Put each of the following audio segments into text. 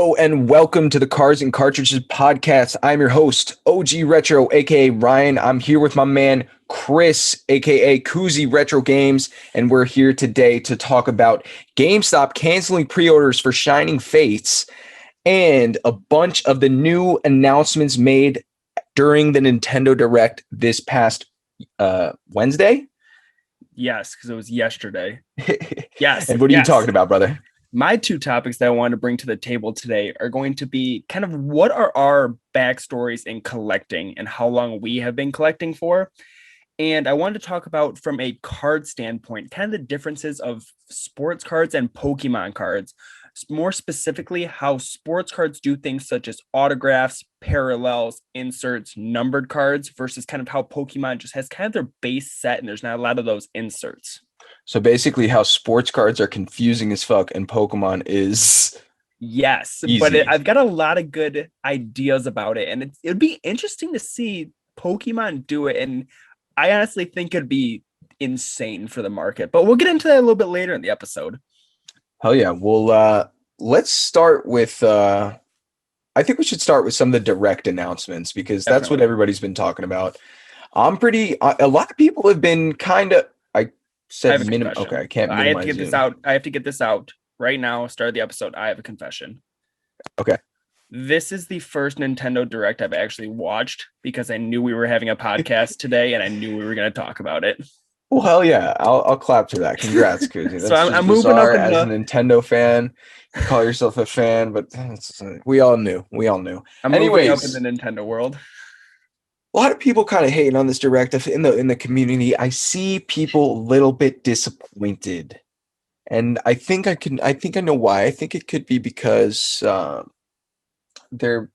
Hello and welcome to the Cars and Cartridges podcast. I'm your host, OG Retro, aka Ryan. I'm here with my man, Chris, aka Koozie Retro Games, and we're here today to talk about GameStop canceling pre-orders for Shining Fates and a bunch of the new announcements made during the Nintendo Direct this past Wednesday. Yes, because it was yesterday. Yes. And what are you talking about, brother? My two topics that I want to bring to the table today are going to be kind of what are our backstories in collecting and how long we have been collecting for. And I wanted to talk about from a card standpoint, kind of the differences of sports cards and Pokemon cards. More specifically, how sports cards do things such as autographs, parallels, inserts, numbered cards versus kind of how Pokemon just has kind of their base set and there's not a lot of those inserts. So basically how sports cards are confusing as fuck and Pokemon is yes, easy. But I've got a lot of good ideas about it, and it'd be interesting to see Pokemon do it, and I honestly think it'd be insane for the market, but we'll get into that a little bit later in the episode. Hell yeah. Well, let's start with I think we should start with some of the direct announcements because that's what everybody's been talking about. A lot of people have been kind of minimum. Okay, I can't. I have to get this out. I have to get this out right now. Start the episode. I have a confession. Okay. This is the first Nintendo Direct I've actually watched because I knew we were having a podcast today and I knew we were going to talk about it. Well, hell yeah! I'll clap for that. Congrats, Koozie. So I'm moving up as a Nintendo fan. You call yourself a fan, but we all knew. I'm moving up in the Nintendo world. A lot of people kind of hating on this direct in the community. I see people a little bit disappointed, and I think I know why. I think it could be because they're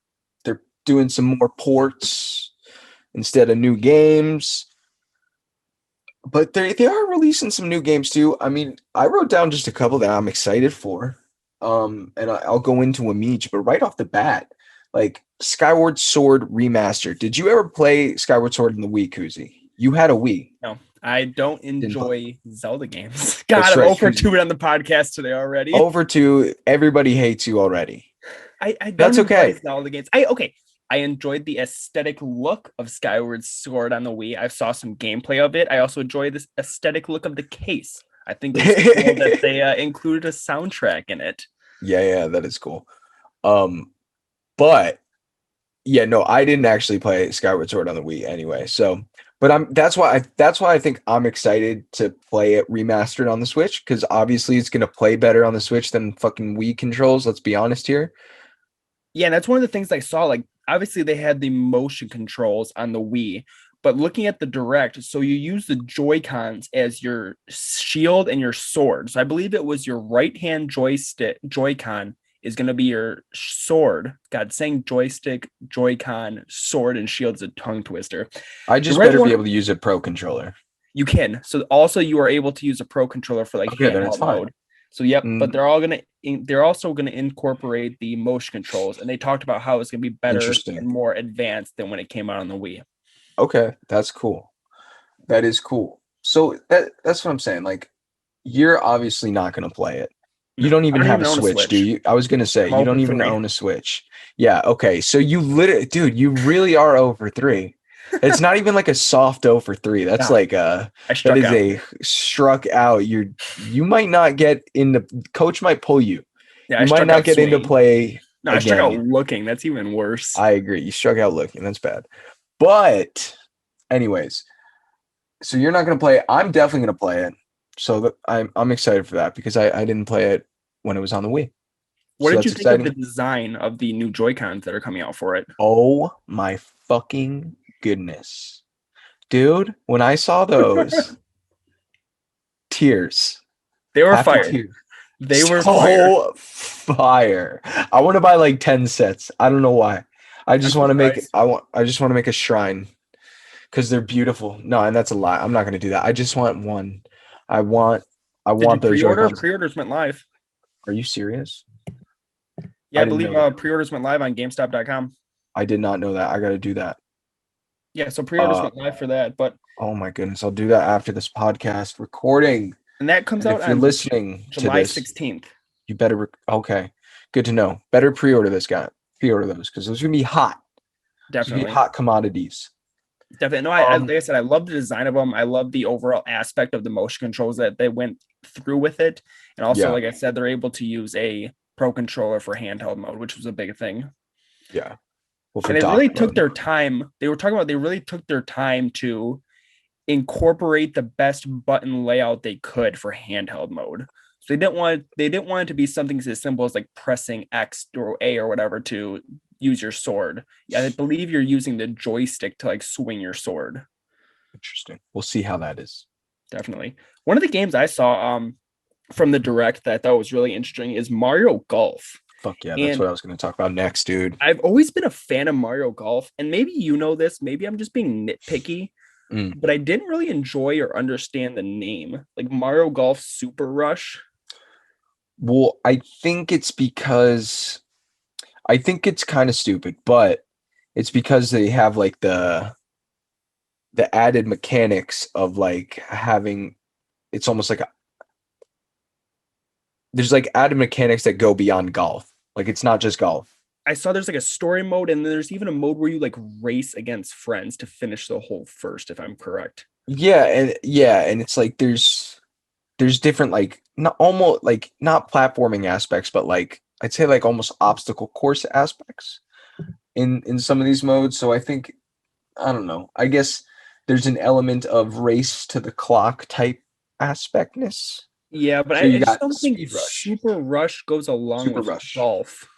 doing some more ports instead of new games, but they are releasing some new games too. I mean, I wrote down just a couple that I'm excited for, and I'll go into them each. But right off the bat, like Skyward Sword Remastered. Did you ever play Skyward Sword in the Wii, Koozie? You had a Wii. No, I don't enjoy Zelda games. God, I'm over 2 on the podcast today already. Over 2. Everybody hates you already. I don't That's okay. Zelda games. I enjoyed the aesthetic look of Skyward Sword on the Wii. I saw some gameplay of it. I also enjoyed this aesthetic look of the case. I think it's cool that they included a soundtrack in it. Yeah, that is cool. But yeah, no, I didn't actually play Skyward Sword on the Wii anyway. So, but that's why I think I'm excited to play it remastered on the Switch because obviously it's gonna play better on the Switch than fucking Wii controls. Let's be honest here. Yeah, and that's one of the things I saw. Like, obviously they had the motion controls on the Wii, but looking at the Direct, so you use the Joy-Cons as your shield and your sword. So I believe it was your right-hand Joy-Con is going to be your sword. God, saying joystick, Joy-Con, sword, and shield is a tongue twister. I just better be able to use a Pro controller. You can. So also you are able to use a Pro controller for like handheld mode. So yep, but they're also gonna incorporate the motion controls, and they talked about how it's gonna be better and more advanced than when it came out on the Wii. Okay, that's cool. That is cool. So that's what I'm saying. Like, you're obviously not gonna play it. You don't even have a Switch, do you? I was gonna say you don't even own a Switch. Yeah. Okay. So you literally, dude, you really are over 3. It's not even like a soft 0 for 3. That's like a struck out. You might not get in the coach might pull you. Yeah, you might not get into play. No, I struck out looking. That's even worse. I agree. You struck out looking. That's bad. But anyways, so you're not gonna play it. I'm definitely gonna play it. So I'm excited for that because I didn't play it when it was on the Wii. What did you think of the design of the new Joy-Cons that are coming out for it? Oh my fucking goodness, dude! When I saw those, tears. They were fire. They were so fire. I want to buy like 10 sets. I don't know why. I just want to make. I just want to make a shrine because they're beautiful. No, and that's a lie. I'm not going to do that. I just want one. I want those. Pre-orders went live. Are you serious? Yeah, I believe pre-orders went live on GameStop.com. I did not know that. I got to do that. Yeah, so pre-orders went live for that, but oh my goodness, I'll do that after this podcast recording. And that comes out if you're listening July to this, 16th. You better okay. Good to know. Better pre-order this guy. Pre-order those because those are gonna be hot. Those are gonna be Definitely. hot commodities. Definitely. No, like Um, I said, I love the design of them. I love the overall aspect of the motion controls that they went through with it. And also, yeah, like I said, they're able to use a pro controller for handheld mode, which was a big thing. yeah. Well, for And they dock really took mode, their time. They were talking about they really took their time to incorporate the best button layout they could for handheld mode. So they didn't want it to be something as simple as like pressing X or A or whatever to use your sword. Yeah, I believe you're using the joystick to like swing your sword. interesting. We'll see how that is. Definitely. One of the games I saw from the direct that I thought was really interesting is Mario Golf. Fuck yeah, that's And what I was gonna talk about next, dude. I've always been a fan of Mario Golf, and maybe you know this, maybe I'm just being nitpicky, Mm. but I didn't really enjoy or understand the name. Like Mario Golf Super Rush. Well, I think it's kind of stupid, but it's because they have like the added mechanics of like having it's almost like there's like added mechanics that go beyond golf. Like it's not just golf. I saw there's like a story mode, and there's even a mode where you like race against friends to finish the hole first, if I'm correct. Yeah, and it's like there's different like not almost like not platforming aspects, but like I'd say like almost obstacle course aspects in some of these modes. So I think I don't know. I guess there's an element of race to the clock type aspectness. Yeah, but So I you just got don't think Speed Rush, Super Rush goes along Super with Rush. golf.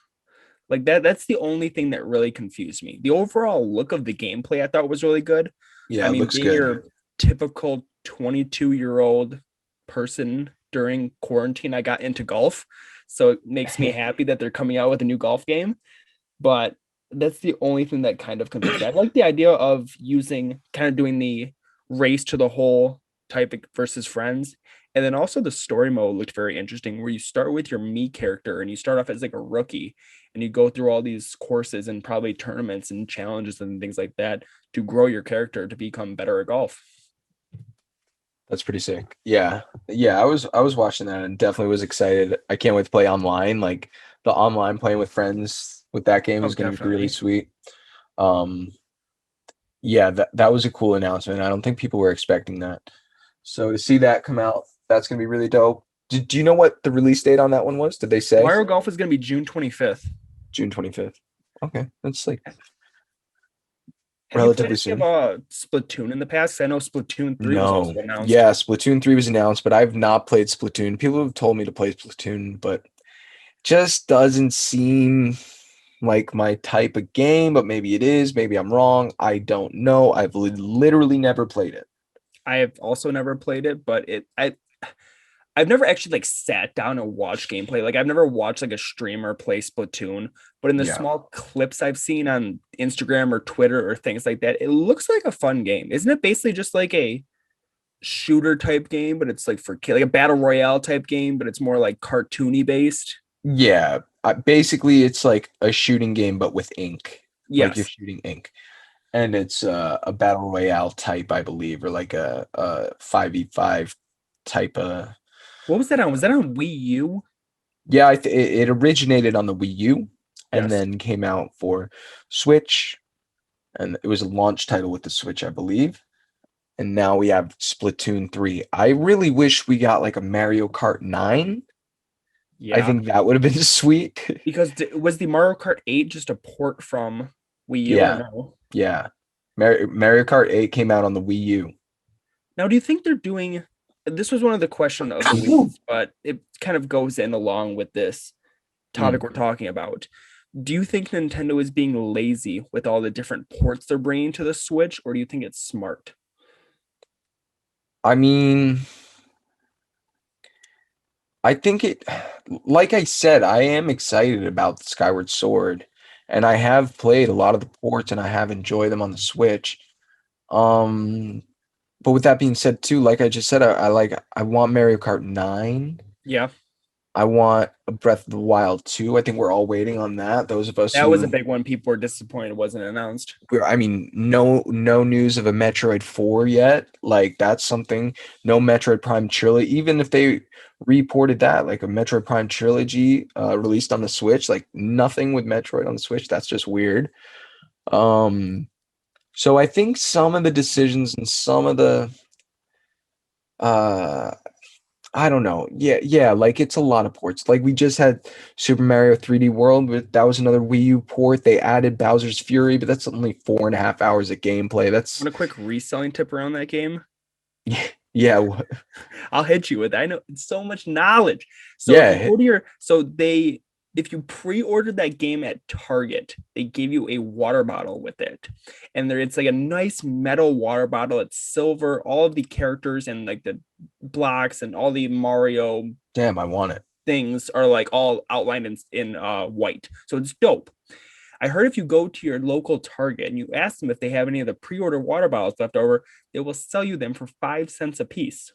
Like that's the only thing that really confused me. The overall look of the gameplay I thought was really good. Yeah, I it mean, looks being good. your typical 22-year-old person during quarantine, I got into golf. So it makes me happy that they're coming out with a new golf game. But that's the only thing that kind of confused me. I like the idea of using kind of doing the race to the hole type versus friends. And then also the story mode looked very interesting where you start with your me character and you start off as like a rookie and you go through all these courses and probably tournaments and challenges and things like that to grow your character to become better at golf. That's pretty sick. Yeah. Yeah, I was watching that and definitely was excited. I can't wait to play online. Like the online playing with friends with that game Oh, is going to be really definitely. sweet. Um yeah, that was a cool announcement. I don't think people were expecting that. So to see that come out, that's going to be really dope. Do you know what the release date on that one was? Did they say? Mario Golf is going to be June 25th. June 25th. Okay, that's like Have you played relatively any of soon. Splatoon in the past? I know Splatoon 3 was No. also announced. Yeah, Splatoon 3 was announced, but I've not played Splatoon. People have told me to play Splatoon, but just doesn't seem like my type of game, but maybe it is. Maybe I'm wrong. I don't know. I've literally never played it. I have also never played it, but I've never actually like sat down and watched gameplay. Like I've never watched like a streamer play Splatoon, but in the Yeah. small clips I've seen on Instagram or Twitter or things like that, it looks like a fun game. Isn't it basically just like a shooter type game, but it's like for like a battle royale type game, but it's more like cartoony based? Yeah. Basically, it's like a shooting game, but with ink. Like you're Yes. shooting ink. And it's a battle royale type, I believe, or like a 5v5 type of. What was that on? Was that on Wii U? Yeah, it originated on the Wii U and Yes. then came out for Switch, and it was a launch title with the Switch, I believe. And now we have Splatoon 3. I really wish we got like a Mario Kart 9. I Yeah. think that would have been sweet. Because was the Mario Kart 8 just a port from Wii U or Yeah, no? yeah. Mario Kart 8 came out on the Wii U. Now, do you think they're doing this was one of the question of the week, but it kind of goes in along with this Mm. topic we're talking about. Do you think Nintendo is being lazy with all the different ports they're bringing to the Switch, or do you think it's smart? I mean, I think like I said, I am excited about Skyward Sword, and I have played a lot of the ports and I have enjoyed them on the Switch. Um, but with that being said, too, like I just said, I want Mario Kart 9. Yeah. I want a Breath of the Wild 2. I think we're all waiting on that. Those of us That was a who big one. People were disappointed it wasn't announced. I mean, no news of a Metroid 4 yet. Like that's something. No Metroid Prime trilogy. Even if they reported that, like a Metroid Prime trilogy released on the Switch, like nothing with Metroid on the Switch. That's just weird. Um, so I think some of the decisions and some of the uh I don't know. Yeah, like it's a lot of ports. Like we just had Super Mario 3D World, but that was another Wii U port. They added Bowser's Fury, but that's only 4.5 hours of gameplay. That's Want a quick reselling tip around that game? yeah, I'll hit you with that. I know it's so much knowledge. So if you yeah. go to if you pre-ordered that game at Target, they give you a water bottle with it. And it's like a nice metal water bottle. It's silver, all of the characters and like the blocks and all the Mario Damn, I want it. things are like all outlined in white. So it's dope. I heard if you go to your local Target and you ask them if they have any of the pre-order water bottles left over, they will sell you them for 5 cents a piece.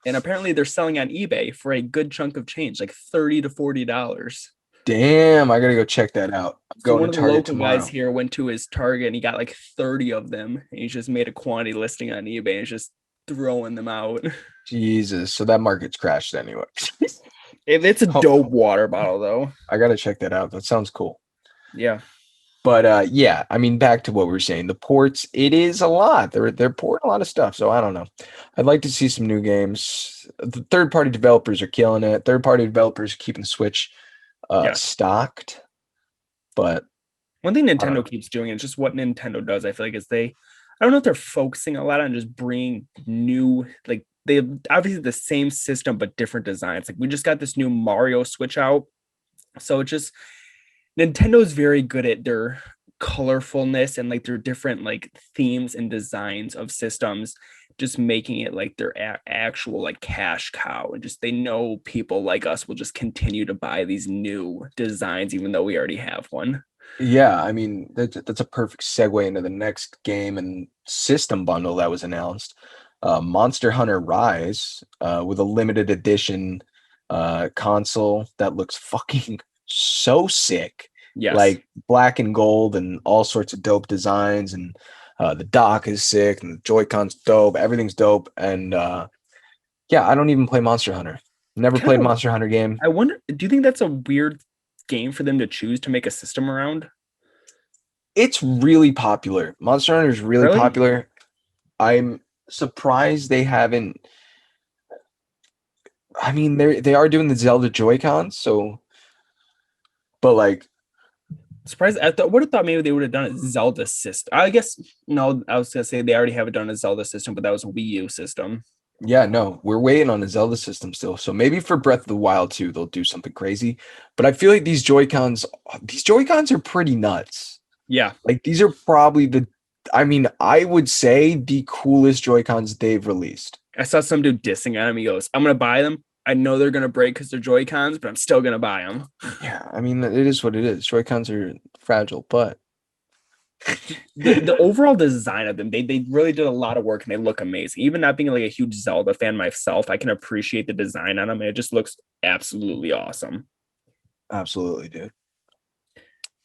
And apparently they're selling on eBay for a good chunk of change, like $30 to $40. Damn, I gotta go check that out. I'm So going one to of the Target local guys tomorrow. here went to his Target and he got like 30 of them. And he just made a quantity listing on eBay and is just throwing them out. Jesus, so that market's crashed anyway. It's a Oh, dope water bottle though. I gotta check that out. That sounds cool. Yeah. But yeah, I mean, back to what we were saying. The ports, it is a lot. They're porting a lot of stuff. So I don't know. I'd like to see some new games. The third party developers are killing it. Third party developers are keeping Switch Yes. stocked. But One thing I don't Nintendo know. keeps doing, and just what Nintendo does, I feel like, is I don't know if they're focusing a lot on just bringing new, like, they have obviously the same system, but different designs. Like, we just got this new Mario Switch out. So it's just, Nintendo's very good at their colorfulness and like their different like themes and designs of systems, just making it like their actual like cash cow. And just they know people like us will just continue to buy these new designs, even though we already have one. Yeah, I mean, that's a perfect segue into the next game and system bundle that was announced. Monster Hunter Rise with a limited edition console that looks fucking so sick. Yes. Like black and gold and all sorts of dope designs. And the dock is sick and the Joy-Con's dope. Everything's dope. And yeah, I don't even play Monster Hunter. Never Kind played a of, Monster Hunter game. I wonder, do you think that's a weird game for them to choose to make a system around? It's really popular. Monster Hunter is really Really? popular. I'm surprised they haven't. I mean, they are doing the Zelda Joy-Cons, so but like, Surprised. I thought would have thought maybe they would have done a Zelda system. I guess no, I was gonna say they already have it done a Zelda system, but that was a Wii U system. yeah, no, we're waiting on a Zelda system still. So maybe for Breath of the Wild 2, they'll do something crazy. But I feel like these Joy-Cons are pretty nuts. Yeah. Like these are probably I mean, I would say the coolest Joy-Cons they've released. I saw some dude dissing on him. He goes, I'm gonna buy them. I know they're gonna break because they're Joy Cons, but I'm still gonna buy them. Yeah, I mean, it is what it is. Joy-Cons are fragile, but The overall design of them, they really did a lot of work and they look amazing. Even not being like a huge Zelda fan myself, I can appreciate the design on them. And it just looks absolutely awesome. absolutely, dude.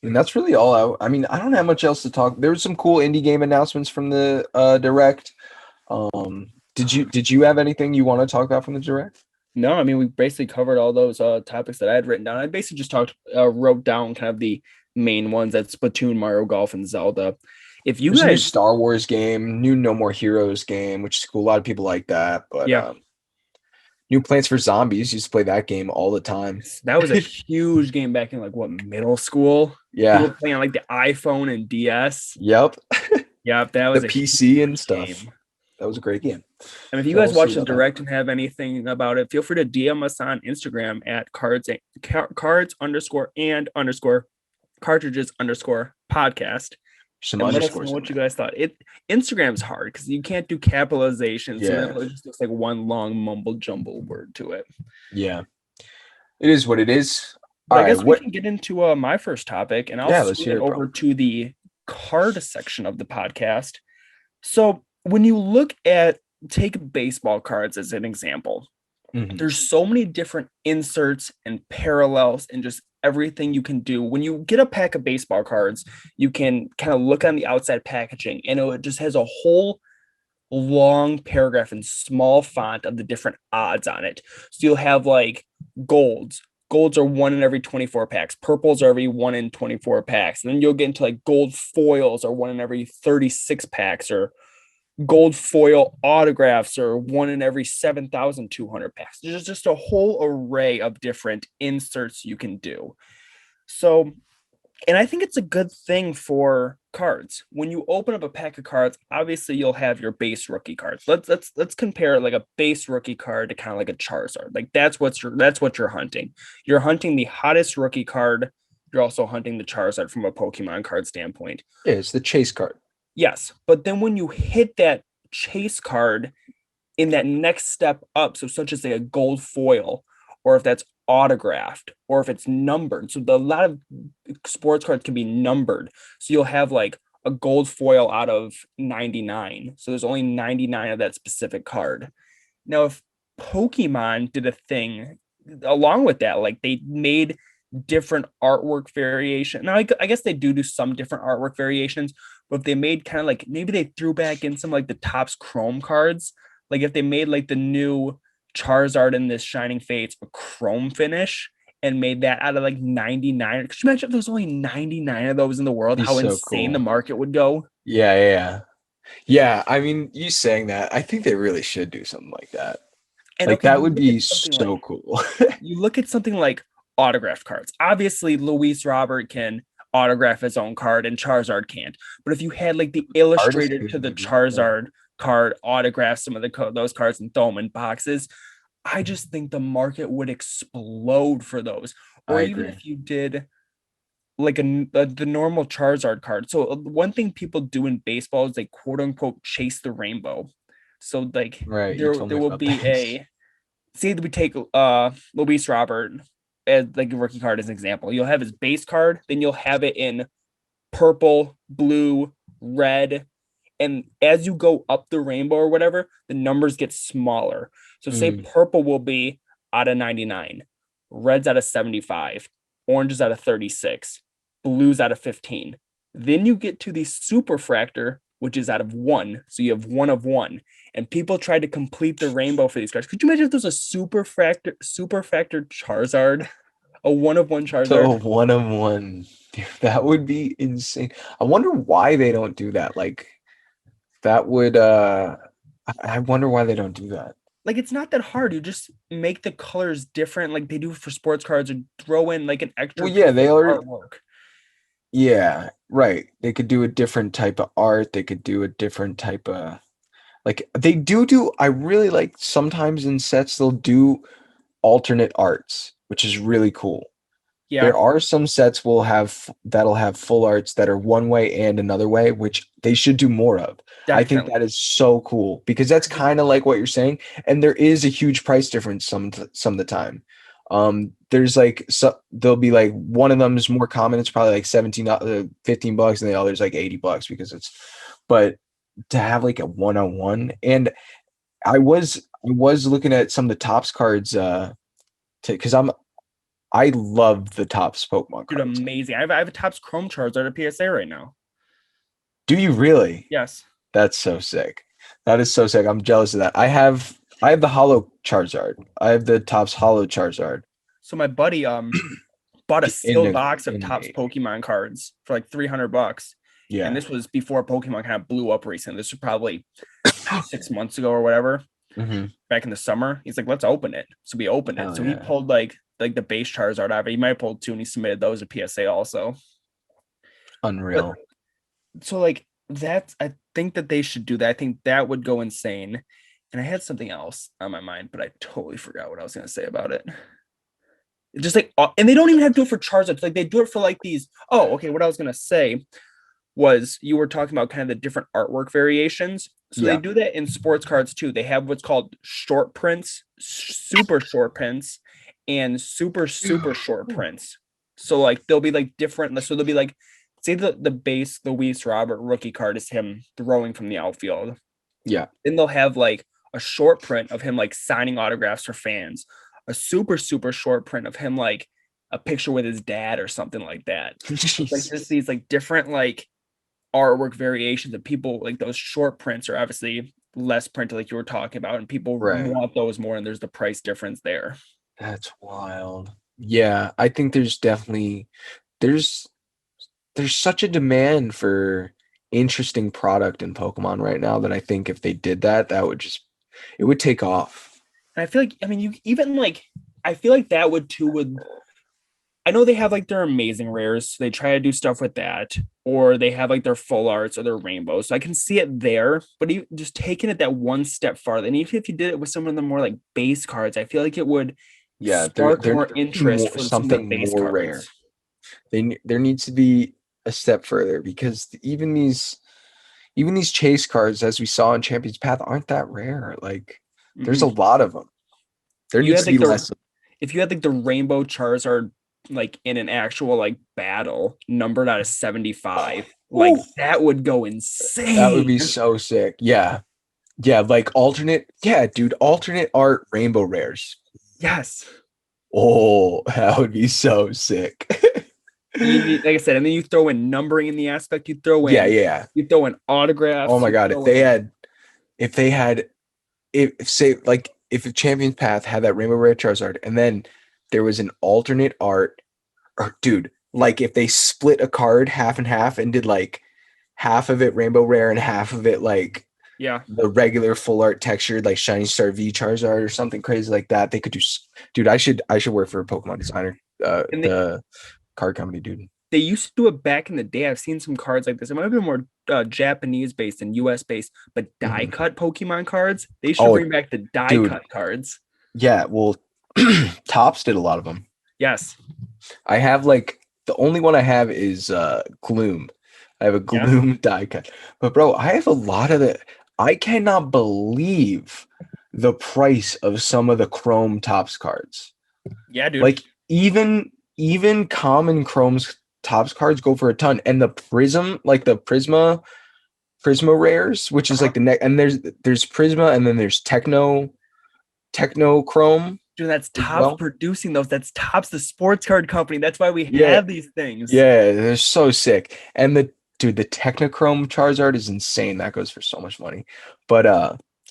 And that's really all I mean, I don't have much else to talk. There were some cool indie game announcements from the direct. Did you have anything you want to talk about from the direct? No, I mean we basically covered all those topics that I had written down. I basically just wrote down kind of the main ones. That's Splatoon, Mario Golf, and Zelda. If you There's a new guys, Star Wars game, new No More Heroes game, which is cool. A lot of people like that, but yeah, new Plants for Zombies used to play that game all the time. that was a huge game back in like what middle school. Yeah. People playing on like the iPhone and DS. Yep. Yeah, that The was a PC and huge stuff. game. That was a great game. And if you So guys we'll see watch the what direct happens. and have anything about it, feel free to DM us on Instagram at cards underscore and underscore cartridges underscore podcast Some and let us know underscores in what you there. guys thought. Instagram's hard because you can't do capitalization, so then Yeah. it just looks like one long mumble jumble word to it. Yeah. It is what it is. All But I right. guess we What? can get into my first topic, and I'll Yeah, let's swing hear it it, bro. over to the card section of the podcast. So when you look at take baseball cards as an example, Mhm. There's so many different inserts and parallels and just everything you can do. When you get a pack of baseball cards, you can kind of look on the outside packaging and it just has a whole long paragraph in small font of the different odds on it. So you'll have like golds. Golds are one in every 24 packs. Purples are every one in 24 packs. And then you'll get into like gold foils are one in every 36 packs, or gold foil autographs are one in every 7,200 packs. There's just a whole array of different inserts you can do. So, and I think it's a good thing for cards. When you open up a pack of cards, obviously you'll have your base rookie cards. Let's compare like a base rookie card to kind of like a Charizard. Like that's what you're hunting. You're hunting the hottest rookie card. You're also hunting the Charizard from a Pokemon card standpoint. Yeah, it's the chase card. Yes, but then when you hit that chase card in that next step up, so such as like a gold foil, or if that's autographed, or if it's numbered. So a lot of sports cards can be numbered. So you'll have like a gold foil out of 99. So there's only 99 of that specific card. Now, if Pokemon did a thing along with that, like they made different artwork variation. Now, I guess they do some different artwork variations, but if they made kind of like maybe they threw back in some like the Topps Chrome cards, like if they made like the new Charizard in this Shining Fates a chrome finish and made that out of like 99. Could you imagine if there's only 99 of those in the world, Be how so insane the cool. market would go? Yeah, yeah, yeah. Yeah, I mean, you saying that, I think they really should do something like that. And Like okay, that you would look at be something so like cool. autographed cards. Obviously, Luis Robert can autograph his own card and Charizard can't. But if you had like the Artist illustrator to could the maybe. Yeah. Charizard card, autograph some of those cards and throw them in boxes, I just think the market would explode for those. Or I even agree. if you did like the normal Charizard card. So one thing people do in baseball is they quote unquote chase the rainbow. So like Right, you told there me will about be this. a, say that we take Luis Robert as like a rookie card as an example. You'll have his base card, then you'll have it in purple, blue, red, and as you go up the rainbow or whatever, the numbers get smaller. So say Mm, purple will be out of 99, red's out of 75, orange is out of 36, blue's out of 15. Then you get to the superfractor, which is out of 1. So you have 1 of 1. And people try to complete the rainbow for these cards. Could you imagine if there's a superfractor Charizard? A 1 of 1 so Charizard? one of one. Dude, that would be insane. I wonder why they don't do that. Like that would I wonder why they don't do that. Like it's not that hard. You just make the colors different, like they do for sports cards, or throw in like an extra Well, yeah, piece they of are. artwork. Yeah, right. They could do a different type of art. They could do a different type of like they do. I really like sometimes in sets they'll do alternate arts, which is really cool. Yeah, There are some sets that'll have full arts that are one way and another way, which they should do more of. I think definitely. that is so cool because that's Like, kind of like what you're saying, and there is a huge price difference some of the time. There's like so there'll be like one of them is more common. It's probably like 15 bucks, and the other's like 80 bucks because it's. But to have like a one-on-one, and I was looking at some of the tops cards, because I love the Topps Pokemon dude, cards. amazing. I have a Topps Chrome Charizard at PSA right now. Do you really? Yes. That's so sick. That is so sick. I'm jealous of that. I have the Hollow Charizard. I have the Topps Hollow Charizard So my buddy bought a in sealed the box of in Topps the Pokemon cards for like 300 bucks. And yeah. this was before Pokemon kind of blew up recently. This was probably 6 months ago or whatever, Hmm. back in the summer. He's like, let's open it. So we opened it. Hell So he yeah. pulled like the base Charizard out of it. He might have pulled two and he submitted those to PSA also. But Unreal. so like that's, I think that they should do that. I think that would go insane. And I had something else on my mind, but I totally forgot what I was gonna say about it. Just like, and they don't even have to do it for Charizard. Like they do it for like these. Oh, okay. What I was gonna say was you were talking about kind of the different artwork variations. So they Yeah. do that in sports cards too. They have what's called short prints, super short prints, and super short prints. So like they'll be like different. So they'll be like, say the base Luis Robert rookie card is him throwing from the outfield. Yeah. Then they'll have like a short print of him like signing autographs for fans, a super super short print of him like a picture with his dad or something like that. Like just Jesus. these like different like artwork variations of people like those short prints are obviously less printed like you were talking about, and people Right. want those more, and there's the price difference there. That's wild. Yeah, I think there's there's such a demand for interesting product in Pokemon right now that I think if they did that, that would just it would take off. And I feel like, I mean, you even like, I feel like that would too would I know they have like their amazing rares, so they try to do stuff with that, or they have like their full arts or their rainbows. So I can see it there, but even just taking it that one step farther, and even if you did it with some of the more like base cards, I feel like it would Yeah, spark there more needs to be interest more for some of the something base more rare. cards. There needs to be a step further because even these chase cards, as we saw in Champions Path, aren't that rare. Like, there's a Mhm. lot of them. There You needs had to be like the less of if you had like the rainbow Charizard like in an actual like battle numbered out of 75, like Woo! that would go That would insane. be so sick. Yeah. Yeah, like alternate, yeah, dude, alternate art rainbow rares. Yes. Oh, that would be so sick. Like I said, and then you throw in numbering in the aspect, Yeah, yeah. you throw in Oh autographs, my you God, throw in if they had, if say like if a Champions Path had that Rainbow Rare Charizard, and then there was an alternate art, or dude, like if they split a card half and half and did like half of it Rainbow Rare and half of it like yeah. the regular full art textured like Shiny Star V Charizard or something crazy like that, they could do. Dude, I should work for a Pokemon designer, And the card company, dude. they used to do it back in the day. I've seen some cards like this. It might have been more Japanese based and US based, but die Mhm. cut Pokemon cards. They should Oh, bring back the die dude, cut cards. yeah. Well, Tops did a lot of them. Yes. I have like the only one I have is Gloom. I have a Yeah. Gloom die cut. But bro, I have a lot of the I cannot believe the price of some of the Chrome Tops cards. Yeah, dude. Like even common Chrome's Tops cards go for a ton. And the Prism, like the Prisma rares, which is Uh-huh. like the next and there's Prisma and then there's Techno Chrome Dude, that's as Topps well. producing those. That's Topps, the sports card company. That's why we Yeah, have these things. yeah, they're so sick. And the Technochrome Charizard is insane. That goes for so much money. But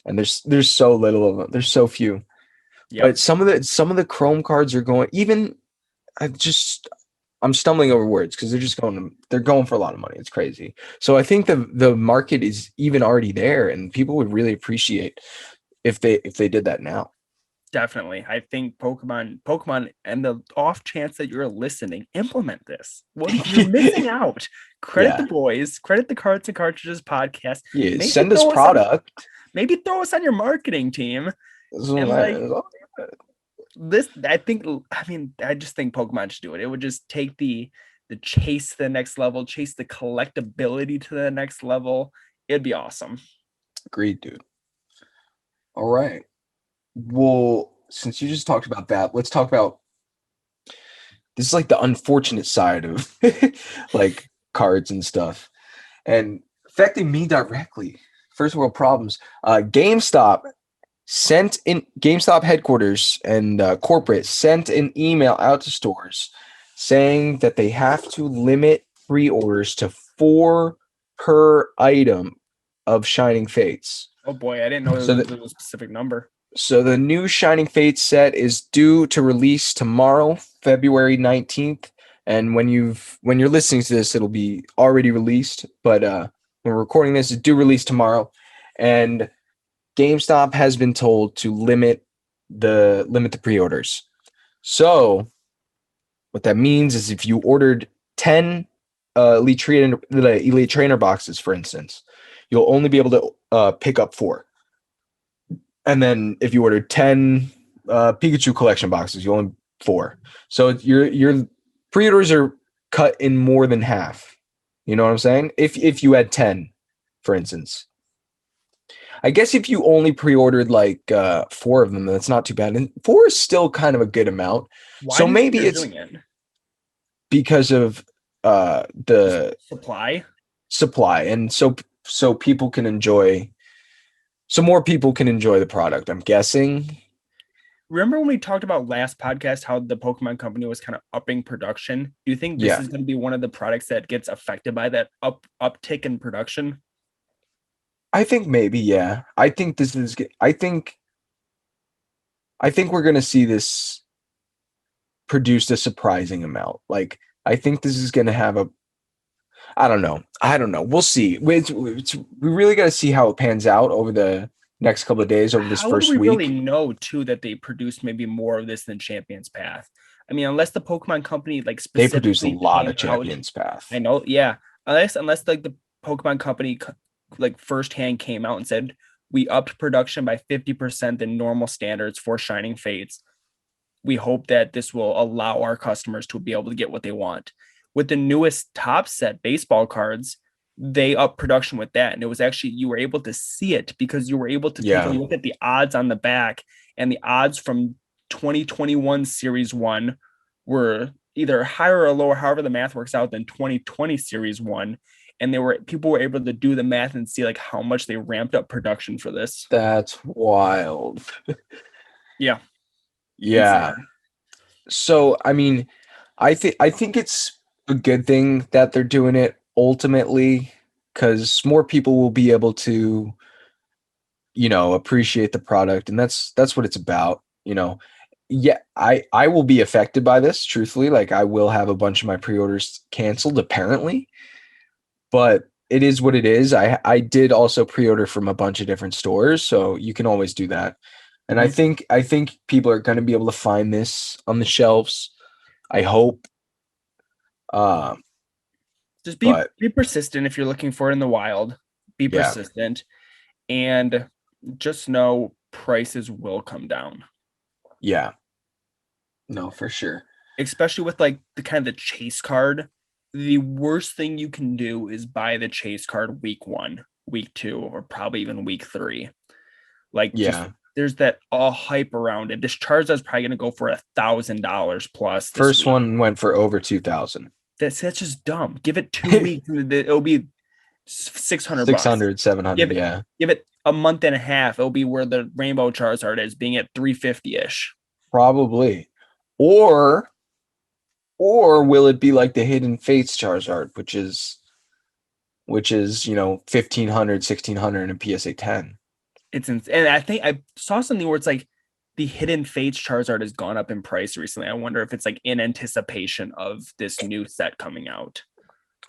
and there's so little of them. There's so few. Yep. But some of the Chrome cards are going even I just I'm stumbling over words because they're going for a lot of money. It's crazy. So I think the market is even already there and people would really appreciate if they did that now. Definitely. I think Pokemon, and the off chance that you're listening, implement this. You're missing out. Credit the Yeah. boys, credit the Cards and Cartridges podcast. Yeah. Maybe Send us throw us on product. maybe throw us on your marketing team. So And like that- this, I think I mean, I just think Pokemon should do it. It would just take the chase to the next level, chase the collectability to the next level. It'd be awesome. Agreed, dude. All right. Well, since you just talked about that, let's talk about this is like the unfortunate side of like cards and stuff and affecting me directly. First world problems. GameStop headquarters and corporate sent an email out to stores saying that they have to limit pre-orders to 4 per item of Shining Fates. Oh boy, I didn't know So there was a specific number. So the new Shining Fates set is due to release tomorrow, February 19th. And when you're listening to this, it'll be already released. But when we're recording this, it's due release tomorrow. And GameStop has been told to limit the pre-orders. So what that means is if you ordered 10 Elite Trainer boxes, for instance, you'll only be able to pick up 4. And then if you ordered 10 Pikachu collection boxes, you only 4. So your pre-orders are cut in more than half. You know what I'm saying? If you had 10, for instance. I guess if you only pre-ordered like 4 of them, that's not too bad. And 4 is still kind of a good amount. Why So do you think maybe they're it's doing it? because of Just the supply? supply and so people can enjoy so more people can enjoy the product, I'm guessing. Remember when we talked about last podcast how the Pokemon Company was kind of upping production? Do you think this Yeah, is going to be one of the products that gets affected by that uptick in production? I think maybe, yeah. I think we're gonna see this produced a surprising amount. Like, I think this is gonna have a, I don't know. I don't know. We'll see. We really got to see how it pans out over the next couple of days, over this How would first we really week. know too that they produced maybe more of this than Champion's Path? I mean, unless the Pokemon Company like They produce a specifically lot came of out, Champions I Path. know, yeah. Unless like the Pokemon Company like firsthand came out and said we upped production by 50% than normal standards for Shining Fates. We hope that this will allow our customers to be able to get what they want. With the newest top set baseball cards, they up production with that. And it was actually, you were able to see it because you were able to take a Yeah, look at the odds on the back, and the odds from 2021 Series 1 were either higher or lower, however the math works out, than 2020 Series 1. And people were able to do the math and see like how much they ramped up production for this. that's wild. Yeah, Yeah. insane. So, I mean, I think it's a good thing that they're doing it ultimately, because more people will be able to, appreciate the product, and that's what it's about, Yeah, I will be affected by this, truthfully. Like, I will have a bunch of my pre-orders canceled apparently, but it is what it is. I did also pre-order from a bunch of different stores, so you can always do that. And I Mhm. think I think people are going to be able to find this on the shelves. I hope. Um, Just be but be persistent if you're looking for it in the wild. Be yeah, persistent and just know prices will come down. yeah, no, for sure. Especially with like the kind of the chase card. The worst thing you can do is buy the chase card week 1, week 2, or probably even week 3. Like just Yeah, there's that all hype around it. This Charizard's probably gonna go for $1,000 plus this first week. one went for over 2,000. That's just dumb. Give it 2 weeks and it'll be $600. 600, 700. Give it Yeah, give it a month and a half. It'll be where the Rainbow Charizard is, being at 350 ish. probably. Or or will it be like the Hidden Fates Charizard, which is 1,500, 1,600 in a PSA 10. And I think I saw something where it's like the Hidden Fates Charizard has gone up in price recently. I wonder if it's like in anticipation of this new set coming out.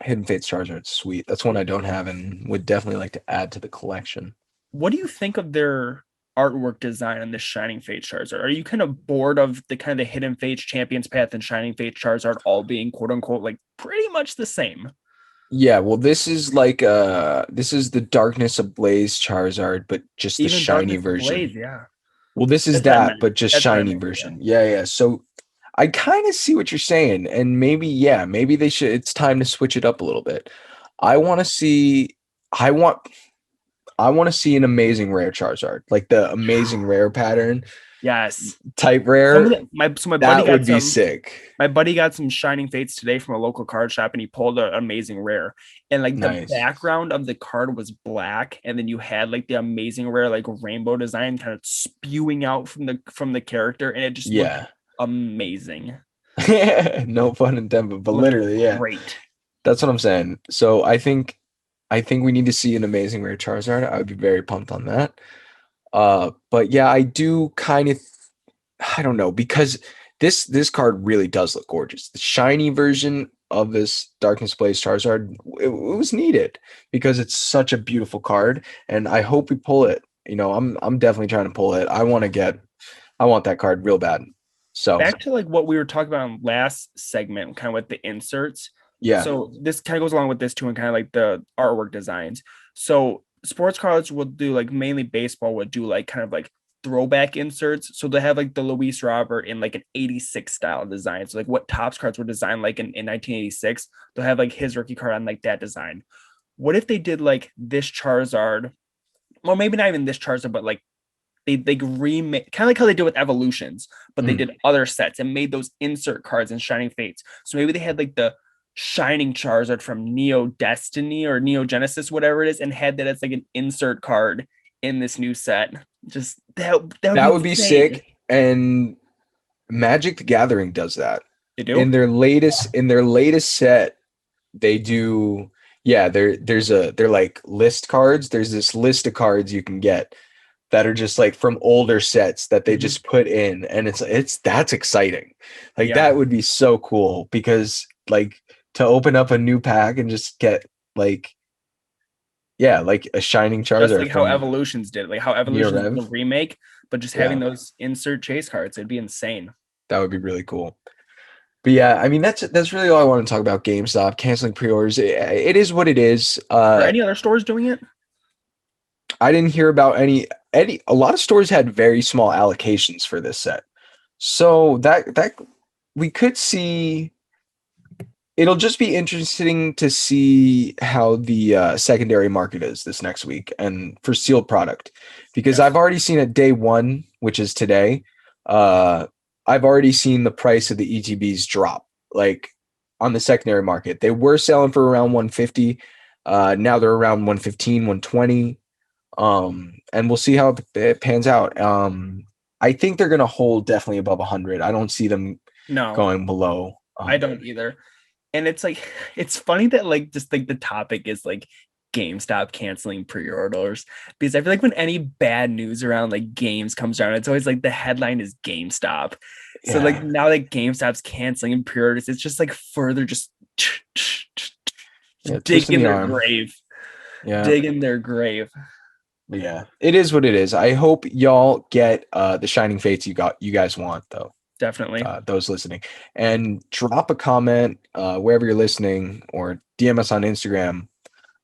Hidden Fates Charizard's sweet. That's one I don't have and would definitely like to add to the collection. What do you think of their artwork design on this Shining Fates Charizard? Are you kind of bored of the kind of Hidden Fates Champions Path and Shining Fates Charizard all being quote unquote like pretty much the same? Yeah, well, this is the Darkness Ablaze Charizard, but just the Even shiny Darkness version. Ablaze, yeah. Well, this is That's what I that, meant. but just That's what I shiny meant. Yeah. version. Yeah, yeah. So I kind of see what you're saying, and maybe, yeah, maybe they should. It's time to switch it up a little bit. I want to see. I want. I want to see an amazing rare Charizard, like the amazing rare pattern Yes. type Some of rare. the, my so my buddy That got would be some sick. my buddy got some Shining Fates today from a local card shop, and he pulled an amazing rare. And like the Nice. background of the card was black, and then you had like the amazing rare like rainbow design kind of spewing out from the character, and it just looked Yeah. amazing. No pun intended, but Looked literally, yeah. great. That's what I'm saying. So I think we need to see an amazing rare Charizard. I would be very pumped on that. But yeah, I do kind of, I don't know, because this card really does look gorgeous. The shiny version of this Darkness Blaze Charizard, it was needed because it's such a beautiful card, and I hope we pull it. I'm definitely trying to pull it. I want that card real bad. So Back to like what we were talking about in last segment, kind of with the inserts. yeah, So this kind of goes along with this too, and kind of like the artwork designs. So sports cards will do like mainly baseball would do like kind of like throwback inserts. So they have like the Luis Robert in like an 86 style design. So like what Topps cards were designed like in 1986, they'll have like his rookie card on like that design. What if they did like this Charizard, well, maybe not even this Charizard, but like they remake kind of like how they did with evolutions, but they mm, did other sets and made those insert cards in Shining Fates. So maybe they had like the Shining Charizard from Neo Destiny or Neo Genesis, whatever it is, and had that as like an insert card in this new set. Just that would be That would be insane. sick. And Magic the Gathering does that. They do? In their latest set, they do yeah, they're like list cards. There's this list of cards you can get that are just like from older sets that they Mhm. just put in, and it's that's exciting. Like Yeah. that would be so cool because like to open up a new pack and just get like yeah, like a Shining Just Charizard like how from Evolutions did, like how Neo Evolutions did the Rev. remake, but just having Yeah, those insert chase cards, it'd be insane. that would be really cool. But yeah, I mean that's really all I want to talk about. GameStop canceling pre-orders. It is what it is. Are any other stores doing it? I didn't hear about any. A lot of stores had very small allocations for this set, so that we could see. It'll just be interesting to see how the secondary market is this next week and for sealed product, because Yes. I've already seen it day one, which is today. Uh, I've already seen the price of the ETBs drop, like on the secondary market. They were selling for around 150. Now they're around 115, 120. And we'll see how it pans out. I think they're gonna hold definitely above 100. I don't see them No, going below I 100. don't either. And it's like it's funny that like just like the topic is like GameStop canceling pre-orders because I feel like when any bad news around like games comes around, it's always like the headline is GameStop. So like Yeah, now that GameStop's canceling pre-orders, it's just like further just yeah, dig twisting in the their arm. grave, Yeah, dig in their grave. but yeah, it is what it is. I hope y'all get the shining fates you guys want though. Definitely. Those listening, and drop a comment wherever you're listening, or DM us on Instagram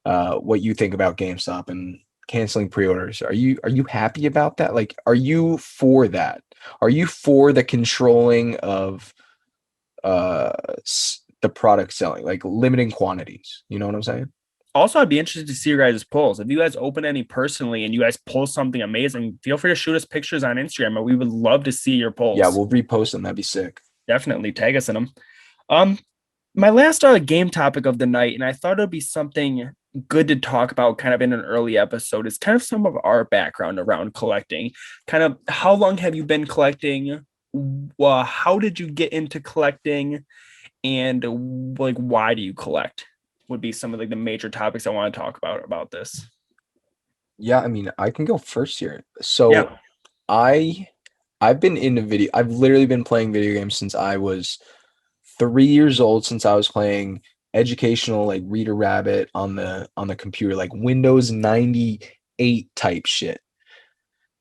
what you think about GameStop and canceling pre-orders. Are you happy about that? Like, are you for that? Are you for the controlling of uh the product selling, like limiting quantities? You know what I'm saying? Also, I'd be interested to see your guys' polls. If you guys open any personally and you guys pull something amazing, feel free to shoot us pictures on Instagram. And we would love to see your Yeah, polls. we'll repost them. That'd be sick. Definitely tag us in them. Um, my last game topic of the night, and I thought it would be something good to talk about kind of in an early episode, is kind of some of our background around collecting. Kind of how long have you been collecting? How did you get into collecting? And like, why do you collect? Would be some of like the major topics I want to talk about this. Yeah, I mean, I can go first here. So Yeah. I I've been into video. I've literally been playing video games since I was 3 years old. Since I was playing educational like Reader Rabbit on the computer, like Windows 98 type shit.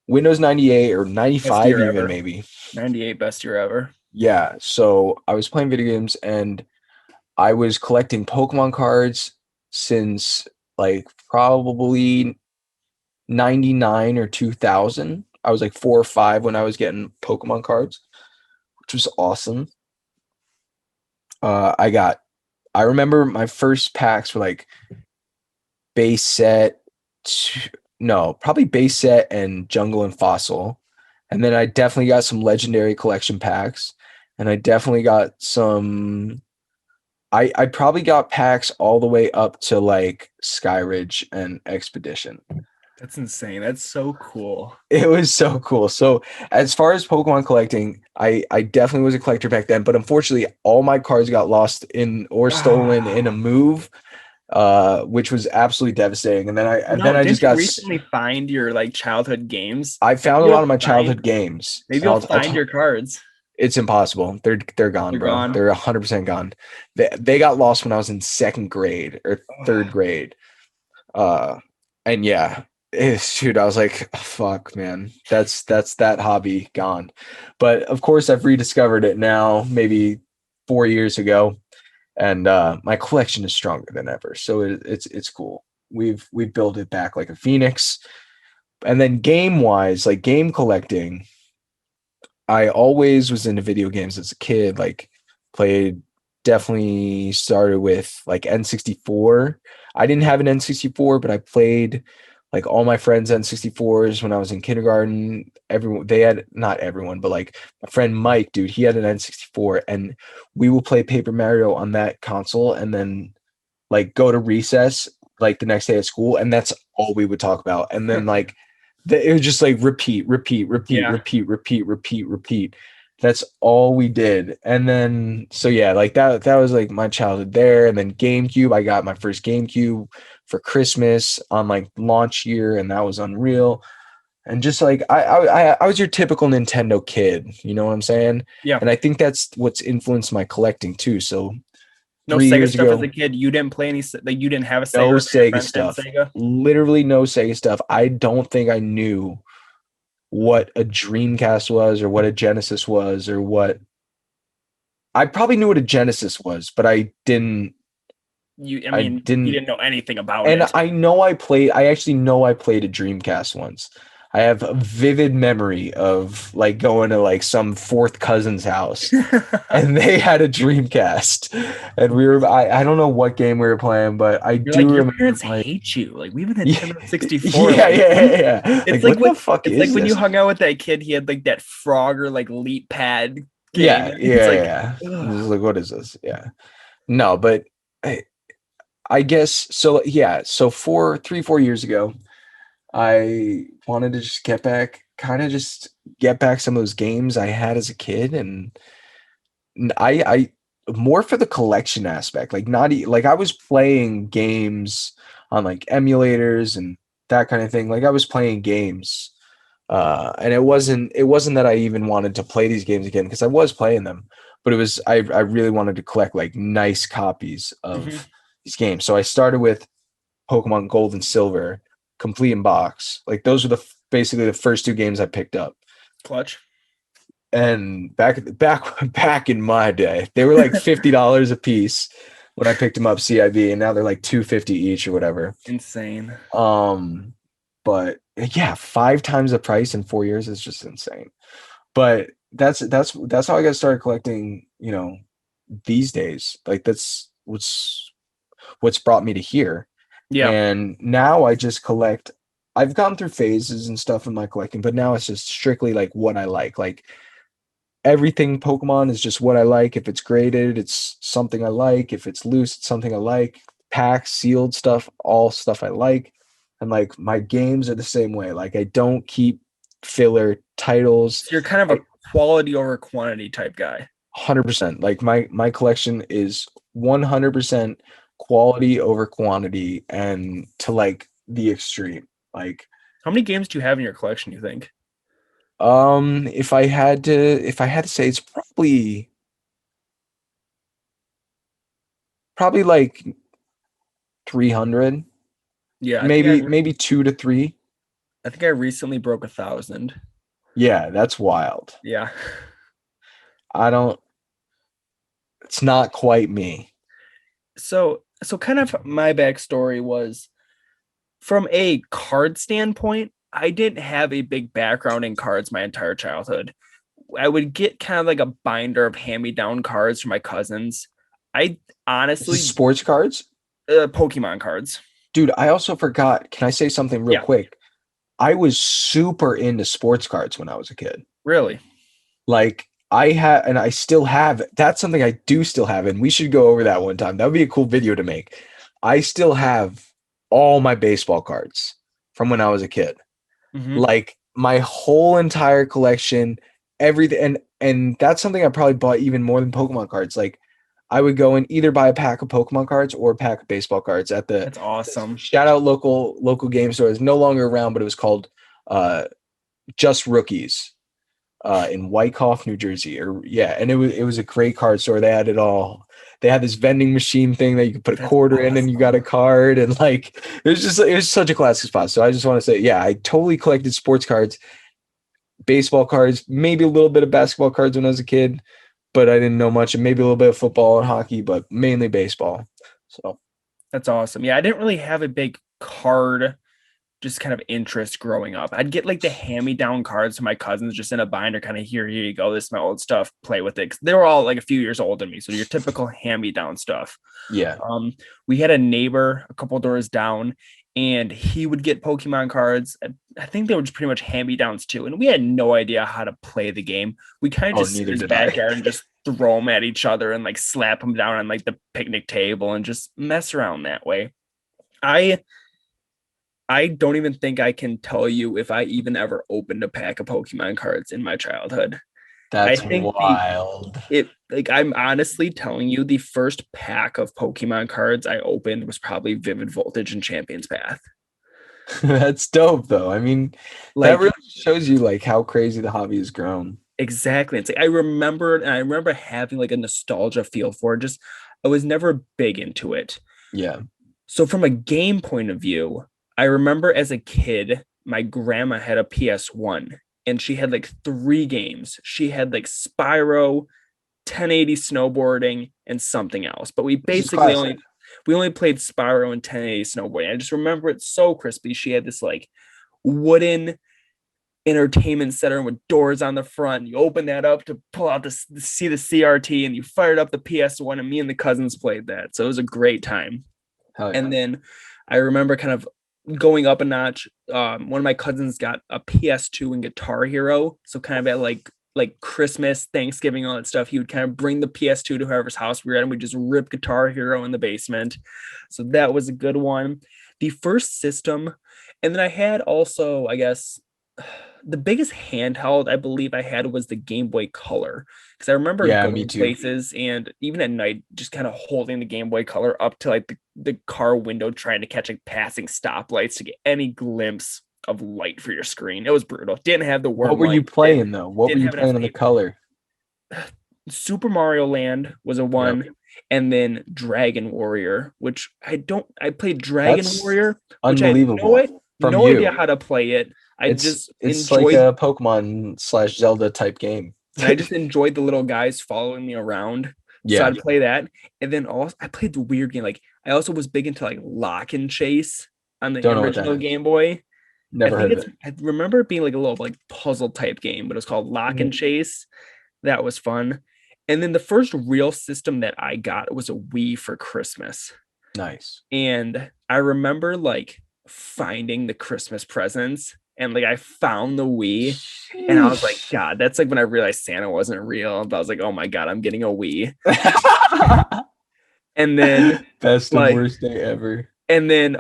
Windows 98 or Best 95 year even ever. maybe. 98 best year ever. Yeah, so I was playing video games and I was collecting Pokemon cards since like probably 99 or 2000. I was like 4 or 5 when I was getting Pokemon cards, which was awesome. I got, I remember my first packs were like base set, no, probably base set and jungle and fossil. And then I definitely got some legendary collection packs. And I definitely got some, I probably got packs all the way up to like Skyridge and Expedition. That's insane. That's so cool. It was so cool. So as far as Pokemon collecting, I definitely was a collector back then, but unfortunately all my cards got lost in or stolen in a Ah. move, which was absolutely devastating. And then No, I just didn't you got recently find your like childhood games? I Maybe found a lot you'll of my find childhood games. maybe And you'll find your cards. it's impossible. They're gone, They're bro. gone. They're 100% gone. They got lost when I was in second grade or third Oh, grade. Uh, and yeah, shoot, I was like, "Oh, fuck, man, that's that hobby gone." But of course, I've rediscovered it now, maybe 4 years ago, and my collection is stronger than ever. So it's cool. We've built it back like a phoenix. And then game wise, like game collecting, I always was into video games as a kid. Like played, definitely started with like N64. I didn't have an N64, but I played like all my friends N64s when I was in kindergarten. Everyone they had, not everyone, but like my friend Mike, dude, he had an N64, and we would play Paper Mario on that console, and then like go to recess like the next day at school, and that's all we would talk about. And then like It was just like repeat, repeat, repeat, Yeah. repeat, repeat, repeat, repeat. That's all we did. And then so yeah, like that was like my childhood there. And then GameCube, I got my first GameCube for Christmas on like launch year, and that was unreal. And just like I was your typical Nintendo kid, you know what I'm saying? Yeah. And I think that's what's influenced my collecting too. So No three Sega years stuff as a ago, kid. You didn't play any like you didn't have a Sega no or your Sega friends had stuff. Sega. Literally no Sega stuff. I don't think I knew what a Dreamcast was or what a Genesis was or what I probably knew what a Genesis was, but I I mean, you didn't didn't know anything about and it. I actually know I played a Dreamcast once. I have a vivid memory of like going to like some fourth cousin's house and they had a Dreamcast and I don't know what game we were playing, but I You're do like, your remember parents like hate you. Like, we have a yeah, Nintendo 64. yeah, Like, yeah, yeah. it's Like like what what the fuck it's like is when you this? hung out with that kid, he had like that Frogger like leap pad game. Yeah, And yeah, it's yeah. like, Yeah. ugh. This is like what is this? Yeah. No, but I, I guess so. Yeah. So 4 years ago, I wanted to just get back, kind of just get back some of those games I had as a kid, and I more for the collection aspect. Like not like I was playing games on like emulators and that kind of thing. Like I was playing games, and it wasn't that I even wanted to play these games again because I was playing them, but it was I really wanted to collect like nice copies Mhm. of these games. So I started with Pokemon Gold and Silver, complete in box. Like those were basically the first two games I picked up. Clutch. And back in my day, they were like $50 a piece when I picked them up CIB, and now they're like 250 each or whatever. Insane. Um, but yeah, 5 times the price in 4 years is just insane. But that's how I got started collecting, these days. Like that's what's brought me to here. Yeah. And now I just collect. I've gone through phases and stuff in my collecting, but now it's just strictly like what I like. Like everything Pokemon is just what I like. If it's graded, it's something I like. If it's loose, it's something I like. Packs, sealed stuff, all stuff I like. And like my games are the same way. Like I don't keep filler titles. So you're kind of I a quality over quantity type guy. 100%. Like my collection is 100% quality over quantity and to like the extreme. Like How many games do you have in your collection, you think? if I had to say it's probably like 300, Yeah, maybe 2 to 3. I think I recently broke 1,000. Yeah, that's wild. Yeah. I don't It's not quite me. So kind of my backstory was from a card standpoint, I didn't have a big background in cards my entire childhood. I would get kind of like a binder of hand-me-down cards from my cousins. I This is honestly, sports cards? Pokemon cards. Dude, I also forgot. Can I say something real Yeah, quick? I was super into sports cards when I was a kid. really. Like I had, and I still have. That's something I do still have, and we should go over that one time. That would be a cool video to make. I still have all my baseball cards from when I was a kid. Hmm. Like my whole entire collection, everything, and that's something I probably bought even more than Pokemon cards. Like I would go and either buy a pack of Pokemon cards or a pack of baseball cards at the That's awesome. shout out local game store. It's no longer around, but it was called uh Just Rookies in Wyckoff, New Jersey. Or yeah, and it was a great card store. They had it all. They had this vending machine thing that you could put a That's quarter in and you got awesome. a card, and like it was such a classic spot. So I just want to say, yeah, I totally collected sports cards, baseball cards, maybe a little bit of basketball cards when I was a kid, but I didn't know much, and maybe a little bit of football and hockey, but mainly baseball. So That's awesome. Yeah, I didn't really have a big card just kind of interest growing up. I'd get like the hand-me-down cards to my cousins just in a binder, kind of here you go. This is my old stuff. Play with it. 'Cause they were all like a few years older than me. So your typical hand-me-down stuff. yeah. We had a neighbor a couple doors down, and he would get Pokemon cards. I think they were just pretty much hand-me-downs too. And we had no idea how to play the game. We kind of Oh, just sit in neither his did I. backyard and just throw them at each other and like slap them down on like the picnic table and just mess around that way. I I don't even think I can tell you if I even ever opened a pack of Pokemon cards in my childhood. I That's think the wild. it like I'm honestly telling you, the first pack of Pokemon cards I opened was probably Vivid Voltage and Champion's Path. That's dope, though. I mean, that Like really shows you like how crazy the hobby has grown. exactly. It's like I remember having like a nostalgia feel for it. Just I was never big into it. Yeah. So from a game point of view, I remember as a kid, my grandma had a PS1 and she had like three games. She had like Spyro, 1080 snowboarding, and something else. But we This is basically classic. only played Spyro and 1080 snowboarding. I just remember it so crispy. She had this like wooden entertainment center with doors on the front. You open that up to pull out the see the CRT, and you fired up the PS1, and me and the cousins played that. So it was a great time. Hell yeah. And then I remember kind of going up a notch. One of my cousins got a PS2 and Guitar Hero. So kind of at like Christmas, Thanksgiving, all that stuff, he would kind of bring the PS2 to whoever's house we were at, and we just rip Guitar Hero in the basement. So that was a good one. The first system, and then I had also, I guess, the biggest handheld I believe I had was the Game Boy Color, because I remember Yeah, me going too. places and even at night just kind of holding the Game Boy Color up to like the car window trying to catch like passing stoplights to get any glimpse of light for your screen. It was brutal. Didn't have the What worm were you light. Didn't playing though? What were didn't you have enough playing on the paper. color? Super Mario Land was a Yep. one, and then Dragon Warrior, which I played Dragon That's Warrior, which I had unbelievable from no idea you. how to play it. I just It's like enjoyed a Pokemon slash Zelda type game. and I just enjoyed the little guys following me around. So Yeah, I'd play that. And then also I played the weird game. Like I also was big into like Lock and Chase on the don't know what that original is. Game Boy. Never heard of it. I remember it being like a little like puzzle type game, but it was called Lock and Mhm. Chase. That was fun. And then the first real system that I got was a Wii for Christmas. Nice. And I remember like finding the Christmas presents, and like I found the Wii, and I was like, Sheesh. God, that's like when I realized Santa wasn't real. But I was like, oh my God, I'm getting a Wii. And then Best and like worst day ever. and then